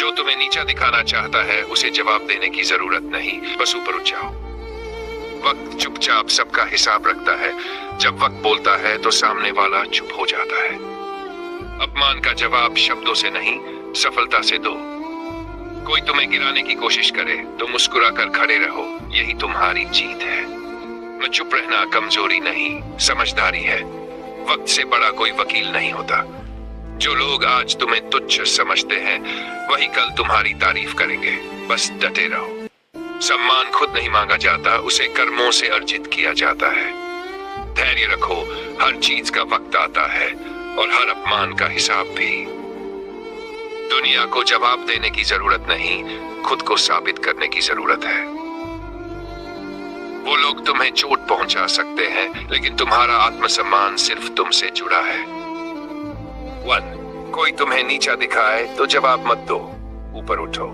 जो तुम्हें नीचा दिखाना चाहता है उसे जवाब देने की जरूरत नहीं, बस ऊपर उठ जाओ। वक्त चुपचाप सबका हिसाब रखता है। जब वक्त बोलता है तो सामने वाला चुप हो जाता है। अपमान का जवाब शब्दों से नहीं, सफलता से दो। कोई तुम्हें गिराने की कोशिश करे तो मुस्कुराकर खड़े रहो, यही तुम्हारी जीत है। न चुप रहना कमजोरी नहीं, समझदारी है। वक्त से बड़ा कोई वकील नहीं होता। जो लोग आज तुम्हें तुच्छ समझते हैं वही कल तुम्हारी तारीफ करेंगे। बस डटे रहो। सम्मान खुद नहीं मांगा जाता, उसे कर्मों से अर्जित किया जाता है। धैर्य रखो, हर चीज का वक्त आता है और हर अपमान का हिसाब भी। दुनिया को जवाब देने की जरूरत नहीं, खुद को साबित करने की जरूरत है। वो लोग तुम्हें चोट पहुंचा सकते हैं, लेकिन तुम्हारा आत्मसम्मान सिर्फ तुमसे जुड़ा है। 1. कोई तुम्हें नीचा दिखाए तो जवाब मत दो, ऊपर उठो।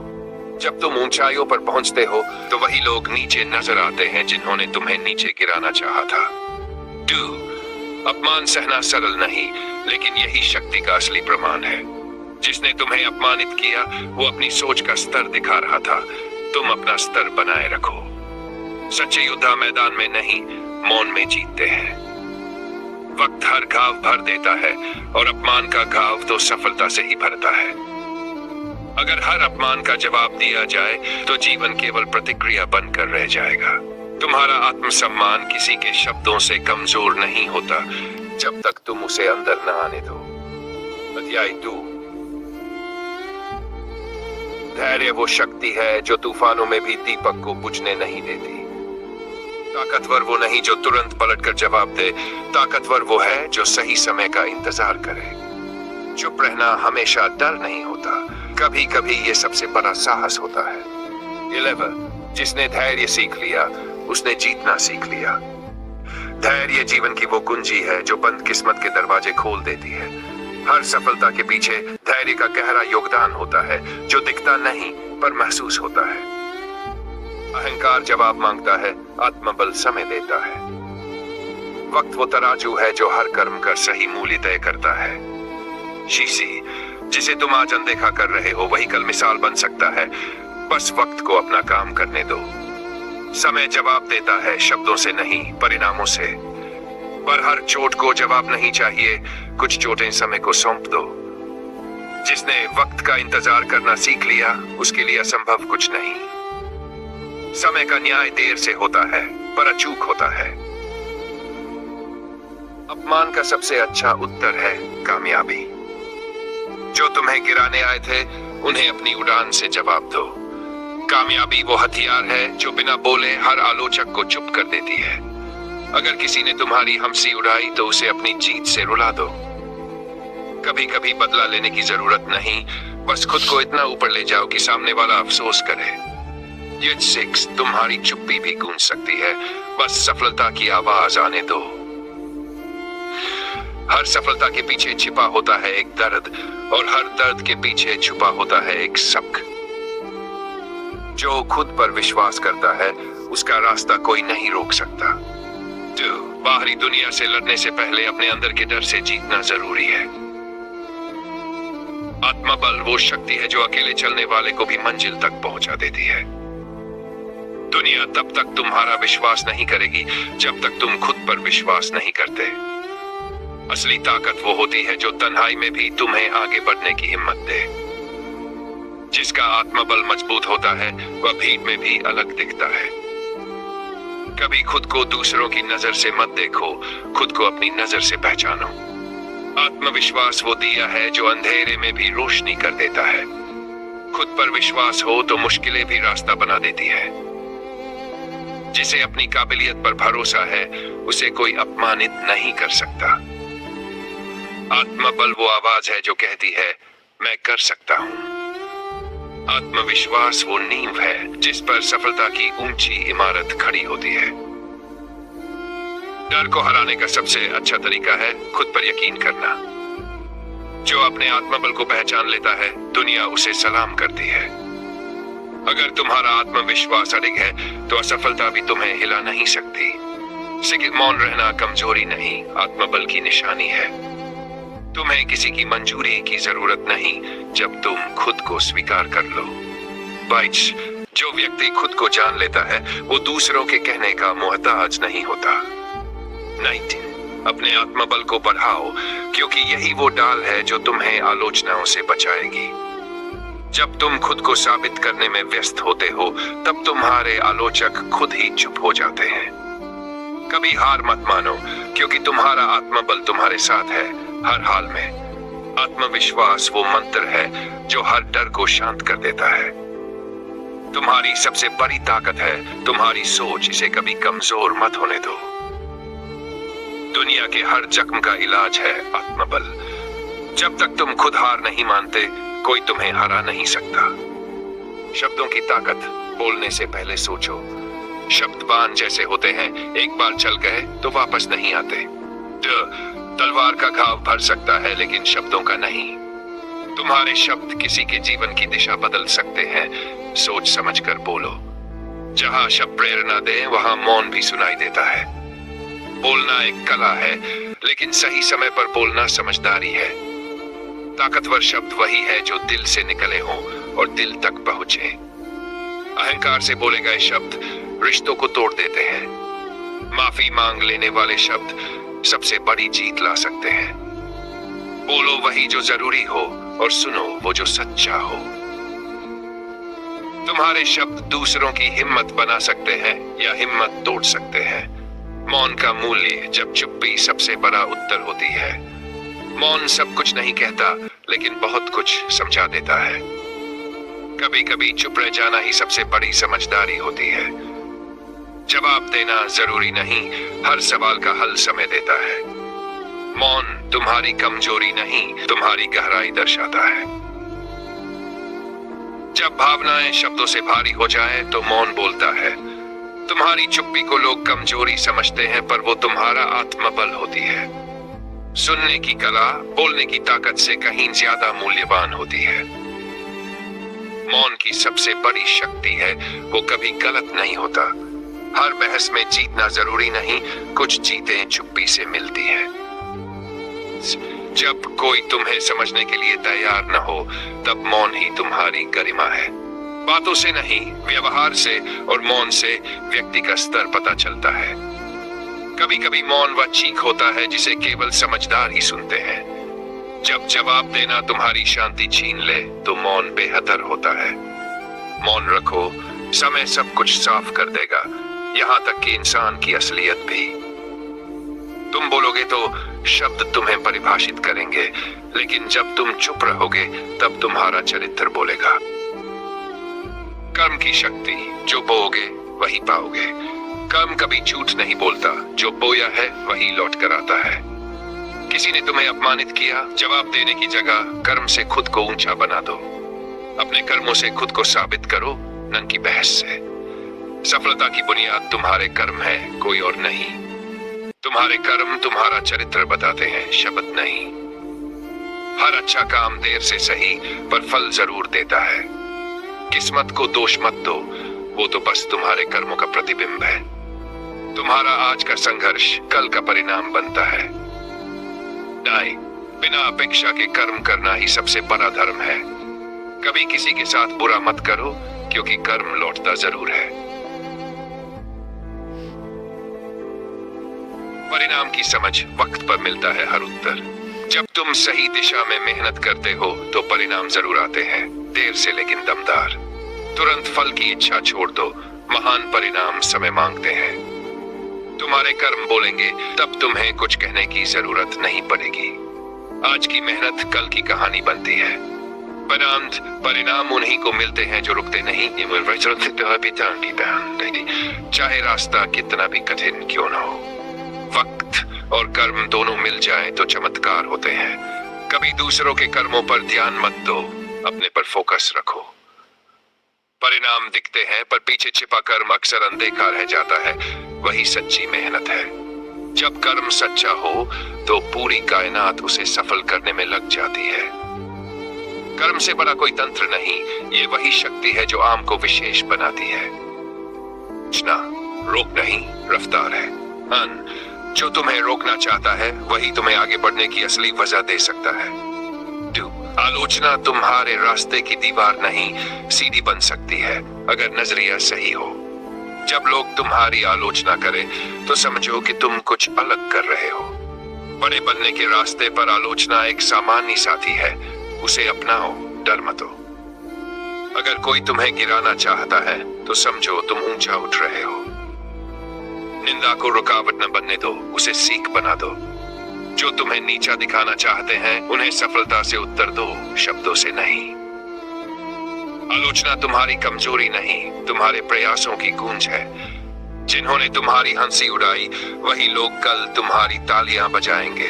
जब तुम ऊंचाइयों पर पहुंचते हो तो वही लोग नीचे नजर आते हैं जिन्होंने तुम्हें नीचे गिराना चाहा था। 2. अपमान सहना सरल नहीं, लेकिन यही शक्ति का असली प्रमाण है। जिसने तुम्हें अपमानित किया वो अपनी सोच का स्तर दिखा रहा था। तुम अपना स्तर बनाए रखो। सच्चे योद्धा मैदान में नहीं, मौन में जीतते हैं। वक्त हर घाव भर देता है और अपमान का घाव तो सफलता से ही भरता है। अगर हर अपमान का जवाब दिया जाए तो जीवन केवल प्रतिक्रिया बनकर रह जाएगा। तुम्हारा आत्मसम्मान किसी के शब्दों से कमजोर नहीं होता जब तक तुम उसे अंदर न आने दो। अध्याय 2। धैर्य वो शक्ति है जो तूफानों में भी दीपक को बुझने नहीं देती। ताकतवर वो नहीं जो तुरंत पलटकर जवाब दे, ताकतवर वो है जो सही समय का इंतजार करे। चुप रहना हमेशा डर नहीं होता, कभी कभी ये सबसे बड़ा साहस होता है। 11. जिसने धैर्य सीख लिया उसने जीतना सीख लिया। धैर्य जीवन की वो कुंजी है जो बंद किस्मत के दरवाजे खोल देती है। हर सफलता के पीछे धैर्य का गहरा योगदान होता है जो दिखता नहीं पर महसूस होता है। अहंकार जवाब मांगता है, आत्मबल समय देता है। वक्त वो तराजू है जो हर कर्म का सही मूल्य तय करता है। शीशी, जिसे तुम आज अनदेखा कर रहे हो वही कल मिसाल बन सकता है। बस वक्त को अपना काम करने दो। समय जवाब देता है, शब्दों से नहीं परिणामों से। पर हर चोट को जवाब नहीं चाहिए, कुछ चोटें समय को सौंप दो। जिसने वक्त का इंतजार करना सीख लिया उसके लिए असंभव कुछ नहीं। समय का न्याय देर से होता है पर अचूक होता है। अपमान का सबसे अच्छा उत्तर है कामयाबी। जो तुम्हें गिराने आए थे उन्हें अपनी उड़ान से जवाब दो। कामयाबी वो हथियार है जो बिना बोले हर आलोचक को चुप कर देती है। अगर किसी ने तुम्हारी हंसी उड़ाई तो उसे अपनी जीत से रुला दो। कभी कभी बदला लेने की जरूरत नहीं, बस खुद को इतना ऊपर ले जाओ कि सामने वाला अफसोस करे। 6. तुम्हारी चुप्पी भी गूंज सकती है, बस सफलता की आवाज आने दो। हर सफलता के पीछे छिपा होता है एक दर्द और हर दर्द के पीछे छुपा होता है एक सबक। जो खुद पर विश्वास करता है उसका रास्ता कोई नहीं रोक सकता। 2. बाहरी दुनिया से लड़ने से पहले अपने अंदर के डर से जीतना जरूरी है। आत्मबल वो शक्ति है जो अकेले चलने वाले को भी मंजिल तक पहुंचा देती है। दुनिया तब तक तुम्हारा विश्वास नहीं करेगी जब तक तुम खुद पर विश्वास नहीं करते। असली ताकत वो होती है जो तन्हाई में भी तुम्हें आगे बढ़ने की हिम्मत दे। जिसका आत्मबल मजबूत होता है वह भीड़ में भी अलग दिखता है। कभी खुद को दूसरों की नजर से मत देखो, खुद को अपनी नजर से पहचानो। आत्मविश्वास वो दिया है जो अंधेरे में भी रोशनी कर देता है। खुद पर विश्वास हो तो मुश्किलें भी रास्ता बना देती है। जिसे अपनी काबिलियत पर भरोसा है उसे कोई अपमानित नहीं कर सकता। आत्मबल वो आवाज है जो कहती है मैं कर सकता हूं। आत्मविश्वास वो नींव है जिस पर सफलता की ऊंची इमारत खड़ी होती है। डर को हराने का सबसे अच्छा तरीका है खुद पर यकीन करना। जो अपने आत्मबल को पहचान लेता है दुनिया उसे सलाम करती है। अगर तुम्हारा आत्मविश्वास अडिग है तो असफलता भी तुम्हें हिला नहीं सकती। मौन रहना कमजोरी नहीं, आत्मबल की निशानी है। तुम्हें किसी की मंजूरी की जरूरत नहीं जब तुम खुद को स्वीकार कर लो। 22 जो व्यक्ति खुद को जान लेता है वो दूसरों के कहने का मोहताज नहीं होता। 19 अपने आत्मबल को बढ़ाओ क्योंकि यही वो डाल है जो तुम्हें आलोचनाओं से बचाएगी। जब तुम खुद को साबित करने में व्यस्त होते हो तब तुम्हारे आलोचक खुद ही चुप हो जाते हैं। कभी हार मत मानो क्योंकि तुम्हारा आत्मबल तुम्हारे साथ है हर हाल में। आत्मविश्वास वो मंत्र है जो हर डर को शांत कर देता है। तुम्हारी सबसे बड़ी ताकत है तुम्हारी सोच, इसे कभी कमजोर मत होने दो। दुनिया के हर जख्म का इलाज है आत्मबल। जब तक तुम खुद हार नहीं मानते कोई तुम्हें हरा नहीं सकता। शब्दों की ताकत बोलने से पहले सोचो। शब्द बाण जैसे होते हैं, एक बार चल गए तो वापस नहीं आते। तलवार का घाव भर सकता है लेकिन शब्दों का नहीं। तुम्हारे शब्द किसी के जीवन की दिशा बदल सकते हैं। सोच समझकर बोलो। जहां शब्द प्रेरणा दे वहां मौन भी सुनाई देता है। बोलना एक कला है लेकिन सही समय पर बोलना समझदारी है। ताकतवर शब्द वही है जो दिल से निकले हों और दिल तक पहुंचे। अहंकार से बोले गए शब्द रिश्तों को तोड़ देते हैं। माफी मांग लेने वाले शब्द सबसे बड़ी जीत ला सकते हैं। बोलो वही जो जरूरी हो और सुनो वो जो सच्चा हो। तुम्हारे शब्द दूसरों की हिम्मत बना सकते हैं या हिम्मत तोड़ सकते हैं। मौन का मूल्य, जब चुप्पी सबसे बड़ा उत्तर होती है। मौन सब कुछ नहीं कहता लेकिन बहुत कुछ समझा देता है। कभी कभी चुप रह जाना ही सबसे बड़ी समझदारी होती है। जवाब देना जरूरी नहीं, हर सवाल का हल समय देता है। मौन तुम्हारी कमजोरी नहीं तुम्हारी गहराई दर्शाता है। जब भावनाएं शब्दों से भारी हो जाए तो मौन बोलता है। तुम्हारी चुप्पी को लोग कमजोरी समझते हैं पर वो तुम्हारा आत्मबल होती है। सुनने की कला बोलने की ताकत से कहीं ज्यादा मूल्यवान होती है। मौन की सबसे बड़ी शक्ति है वो कभी गलत नहीं होता। हर बहस में जीतना जरूरी नहीं, कुछ जीतें चुप्पी से मिलती है। जब कोई तुम्हें समझने के लिए तैयार न हो तब मौन ही तुम्हारी गरिमा है। बातों से नहीं व्यवहार से और मौन से व्यक्ति का स्तर पता चलता है। कभी कभी मौन वह चीख होता है जिसे केवल समझदार ही सुनते हैं। जब जवाब देना तुम्हारी शांति छीन ले तो मौन बेहतर होता है। मौन रखो, समय सब कुछ साफ कर देगा, यहां तक कि इंसान की असलियत भी। तुम बोलोगे तो शब्द तुम्हें परिभाषित करेंगे लेकिन जब तुम चुप रहोगे तब तुम्हारा चरित्र बोलेगा। कर्म की शक्ति, जो बोओगे वही पाओगे। कर्म कभी झूठ नहीं बोलता, जो बोया है वही लौट कर आता है। किसी ने तुम्हें अपमानित किया, जवाब देने की जगह कर्म से खुद को ऊंचा बना दो। अपने कर्मों से खुद को साबित करो, न कि बहस से। सफलता की बुनियाद तुम्हारे कर्म है, कोई और नहीं। तुम्हारे कर्म तुम्हारा चरित्र बताते हैं, शब्द नहीं। हर अच्छा काम देर से सही पर फल जरूर देता है। किस्मत को दोष मत दो, वो तो बस तुम्हारे कर्मों का प्रतिबिंब है। तुम्हारा आज का संघर्ष कल का परिणाम बनता है। नहीं, बिना अपेक्षा के कर्म करना ही सबसे बड़ा धर्म है। कभी किसी के साथ बुरा मत करो क्योंकि कर्म लौटता जरूर है। परिणाम की समझ वक्त पर मिलता है हर उत्तर। जब तुम सही दिशा में मेहनत करते हो तो परिणाम जरूर आते हैं, देर से लेकिन दमदार। तुरंत फल की इच्छा छोड़ दो, महान परिणाम समय मांगते हैं। तुम्हारे कर्म बोलेंगे तब तुम्हें कुछ कहने की जरूरत नहीं पड़ेगी। आज की मेहनत कल की कहानी बनती है। परिणाम उन्हीं को मिलते हैं जो रुकते नहीं। चाहे रास्ता कितना भी कठिन क्यों न हो, वक्त और कर्म दोनों मिल जाएं तो चमत्कार होते हैं। कभी दूसरों के कर्मों पर ध्यान मत दो, अपने पर फोकस रखो। परिणाम दिखते हैं पर पीछे छिपा कर्म अक्सर अनदेखा रह जाता है, वही सच्ची मेहनत है। जब कर्म सच्चा हो तो पूरी कायनात उसे सफल करने में लग जाती है। कर्म से बड़ा कोई तंत्र नहीं, ये वही शक्ति है जो आम को विशेष बनाती है। रोक नहीं, रफ्तार है। जो तुम्हें रोकना चाहता है वही तुम्हें आगे बढ़ने की असली वजह दे सकता है। 2. आलोचना तुम्हारे रास्ते की दीवार नहीं, सीढ़ी बन सकती है अगर नजरिया सही हो। जब लोग तुम्हारी आलोचना करें तो समझो कि तुम कुछ अलग कर रहे हो। बड़े बनने के रास्ते पर आलोचना एक सामान्य साथी है, उसे अपनाओ, डर मत हो। अगर कोई तुम्हें गिराना चाहता है तो समझो तुम ऊंचा उठ रहे हो। निंदा को रुकावट न बनने दो, उसे सीख बना दो। जो तुम्हें नीचा दिखाना चाहते हैं उन्हें सफलता से उत्तर दो, शब्दों से नहीं। आलोचना तुम्हारी कमजोरी नहीं, तुम्हारे प्रयासों की गूंज है। जिन्होंने तुम्हारी हंसी उड़ाई वही लोग कल तुम्हारी तालियां बजाएंगे।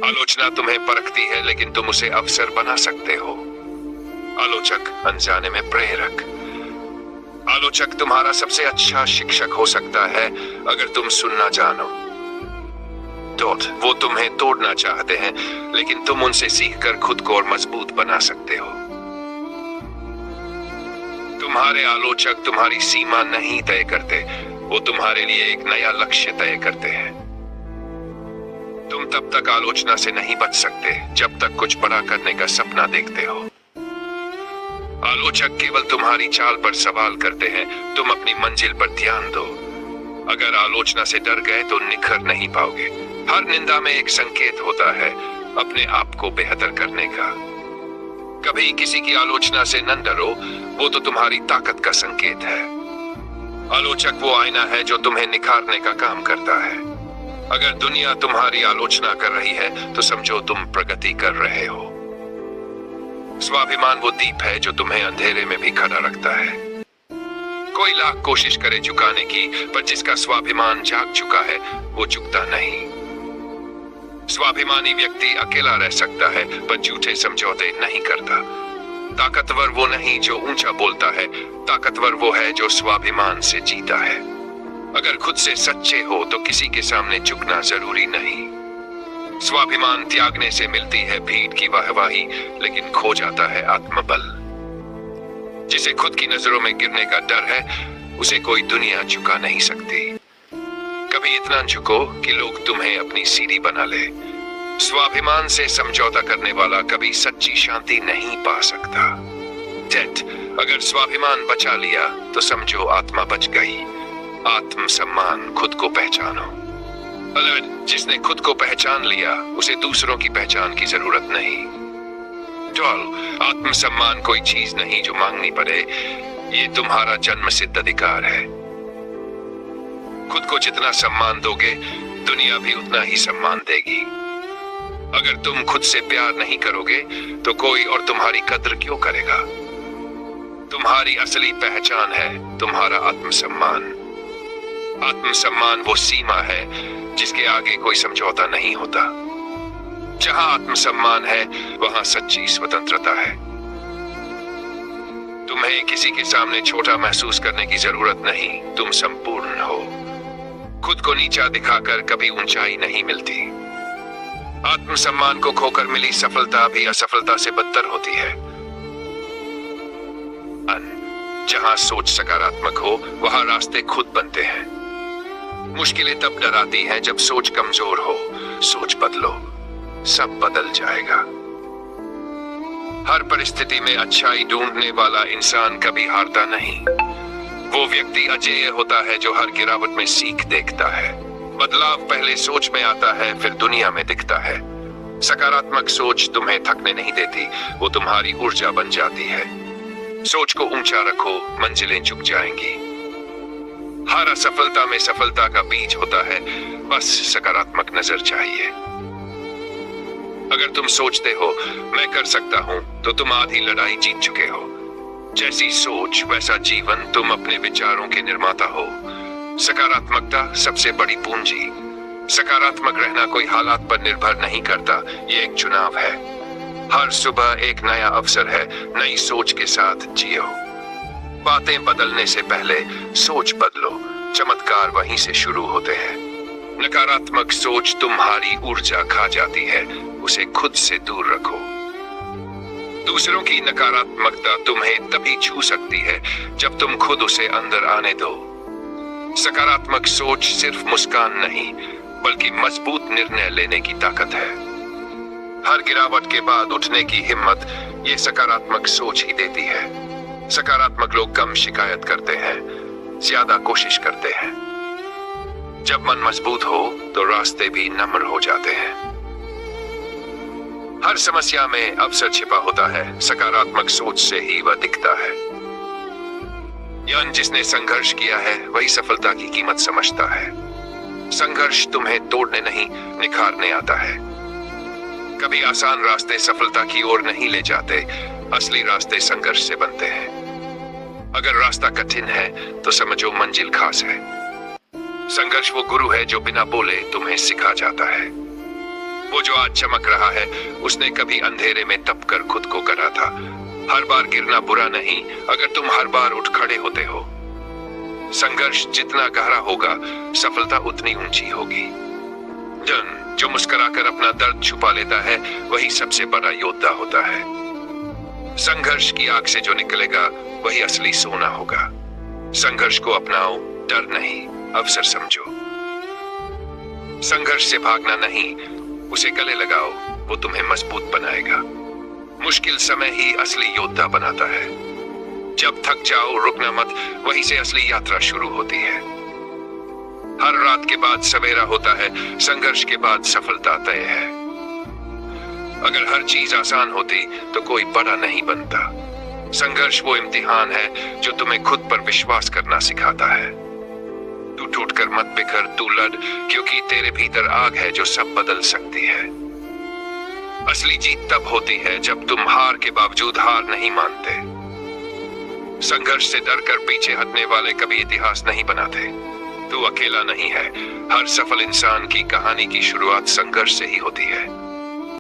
आलोचना तुम्हें परखती है लेकिन तुम उसे अवसर बना सकते हो। आलोचक अनजाने में प्रेरक। आलोचक तुम्हारा सबसे अच्छा शिक्षक हो सकता है अगर तुम सुनना जानो। वो तुम्हें तोड़ना चाहते हैं लेकिन तुम उनसे सीखकर खुद को और मजबूत बना सकते हो। तुम्हारे आलोचक तुम्हारी सीमा नहीं तय करते, वो तुम्हारे लिए एक नया लक्ष्य तय करते हैं। तुम तब तक आलोचना से नहीं बच सकते जब तक कुछ बड़ा करने का सपना देखते हो। आलोचक केवल तुम्हारी चाल पर सवाल करते हैं, तुम अपनी मंजिल पर ध्यान दो। अगर आलोचना से डर गए तो निखर नहीं पाओगे। हर निंदा में एक संकेत होता है अपने आप को बेहतर करने का। कभी किसी की आलोचना से न डरो, वो तो तुम्हारी ताकत का संकेत है। आलोचक वो आईना है जो तुम्हें निखारने का काम करता है। अगर दुनिया तुम्हारी आलोचना कर रही है तो समझो तुम प्रगति कर रहे हो। स्वाभिमान वो दीप है जो तुम्हें अंधेरे में भी खड़ा रखता है। कोई लाख कोशिश करे झुकाने की, पर जिसका स्वाभिमान जाग चुका है वो झुकता नहीं। स्वाभिमानी व्यक्ति अकेला रह सकता है पर झूठे समझौते नहीं करता। ताकतवर वो नहीं जो ऊंचा बोलता है, ताकतवर वो है जो स्वाभिमान से जीता है। अगर खुद से सच्चे हो तो किसी के सामने झुकना जरूरी नहीं। स्वाभिमान त्यागने से मिलती है भीड़ की वाहवाही, लेकिन खो जाता है आत्मबल। जिसे खुद की नजरों में गिरने का डर है उसे कोई दुनिया झुका नहीं सकती। कभी इतना झुको कि लोग तुम्हें अपनी सीढ़ी बना ले। स्वाभिमान से समझौता करने वाला कभी सच्ची शांति नहीं पा सकता। अगर स्वाभिमान बचा लिया तो समझो आत्मा बच गई। आत्मसम्मान, खुद को पहचानो। जिसने खुद को पहचान लिया उसे दूसरों की पहचान की जरूरत नहीं। आत्मसम्मान कोई चीज नहीं जो मांगनी पड़े, ये तुम्हारा जन्मसिद्ध अधिकार है। खुद को जितना सम्मान दोगे दुनिया भी उतना ही सम्मान देगी। अगर तुम खुद से प्यार नहीं करोगे तो कोई और तुम्हारी कद्र क्यों करेगा? तुम्हारी असली पहचान है तुम्हारा आत्मसम्मान। आत्मसम्मान वो सीमा है जिसके आगे कोई समझौता नहीं होता। जहां आत्मसम्मान है वहां सच्ची स्वतंत्रता है। तुम्हें किसी के सामने छोटा महसूस करने की जरूरत नहीं, तुम संपूर्ण हो। खुद को नीचा दिखाकर कभी ऊंचाई नहीं मिलती। आत्मसम्मान को खोकर मिली सफलता भी असफलता से बदतर होती है। जहां सोच सकारात्मक हो वहां रास्ते खुद बनते हैं। मुश्किलें तब डराती हैं जब सोच कमजोर हो। सोच बदलो, सब बदल जाएगा। हर परिस्थिति में अच्छाई ढूंढने वाला इंसान कभी हारता नहीं। वो व्यक्ति अजेय होता है जो हर गिरावट में सीख देखता है। बदलाव पहले सोच में आता है, फिर दुनिया में दिखता है। सकारात्मक सोच तुम्हें थकने नहीं देती, वो तुम्हारी ऊर्जा बन जाती है। सोच को ऊंचा रखो, मंजिलें झुक जाएंगी। हर असफलता में सफलता का बीज होता है, बस सकारात्मक नजर चाहिए। अगर तुम सोचते हो मैं कर सकता हूं तो तुम आधी लड़ाई जीत चुके हो। जैसी सोच वैसा जीवन, तुम अपने विचारों के निर्माता हो। सकारात्मकता सबसे बड़ी पूंजी। सकारात्मक रहना कोई हालात पर निर्भर नहीं करता, ये एक चुनाव है। हर सुबह एक नया अवसर है, नई सोच के साथ जियो। बातें बदलने से पहले सोच बदलो, चमत्कार वहीं से शुरू होते हैं। नकारात्मक सोच तुम्हारी ऊर्जा खा जाती है, उसे खुद से दूर रखो। दूसरों की नकारात्मकता तुम्हें तभी छू सकती है जब तुम खुद उसे अंदर आने दो। सकारात्मक सोच सिर्फ मुस्कान नहीं, बल्कि मजबूत निर्णय लेने की ताकत है। हर गिरावट के बाद उठने की हिम्मत ये सकारात्मक सोच ही देती है। सकारात्मक लोग कम शिकायत करते हैं, ज्यादा कोशिश करते हैं। जब मन मजबूत हो तो रास्ते भी नम्र हो जाते हैं। हर समस्या में अवसर छिपा होता है, सकारात्मक सोच से ही वह दिखता है। जिसने संघर्ष किया है वही सफलता की कीमत समझता है। संघर्ष तुम्हें तोड़ने नहीं, निखारने आता है। कभी आसान रास्ते सफलता की ओर नहीं ले जाते, असली रास्ते संघर्ष से बनते हैं। अगर रास्ता कठिन है तो समझो मंजिल खास है। संघर्ष वो गुरु है जो बिना बोले तुम्हें सिखा जाता है। वो जो आज चमक रहा है उसने कभी अंधेरे में तप कर खुद को गढ़ा था। हर बार गिरना बुरा नहीं, अगर तुम हर बार उठ खड़े होते हो। संघर्ष जितना गहरा होगा सफलता उतनी ऊंची होगी। जो मुस्कुराकर अपना दर्द छुपा लेता है वही सबसे बड़ा योद्धा होता है। संघर्ष की आग से जो निकलेगा वही असली सोना होगा। संघर्ष को अपनाओ, डर नहीं, अवसर समझो। संघर्ष से भागना नहीं, उसे गले लगाओ, वो तुम्हें मजबूत बनाएगा। मुश्किल समय ही असली योद्धा बनाता है। जब थक जाओ रुकना मत, वहीं से असली यात्रा शुरू होती है। हर रात के बाद सवेरा होता है, संघर्ष के बाद सफलता तय है। अगर हर चीज आसान होती तो कोई बड़ा नहीं बनता। संघर्ष वो इम्तिहान है जो तुम्हें खुद पर विश्वास करना सिखाता है। तू टूटकर मत बिखर, तू लड़, क्योंकि तेरे भीतर आग है जो सब बदल सकती है। असली जीत तब होती है जब तुम हार के बावजूद हार नहीं मानते। संघर्ष से डरकर पीछे हटने वाले कभी इतिहास नहीं बनाते। तू अकेला नहीं है, हर सफल इंसान की कहानी की शुरुआत संघर्ष से ही होती है।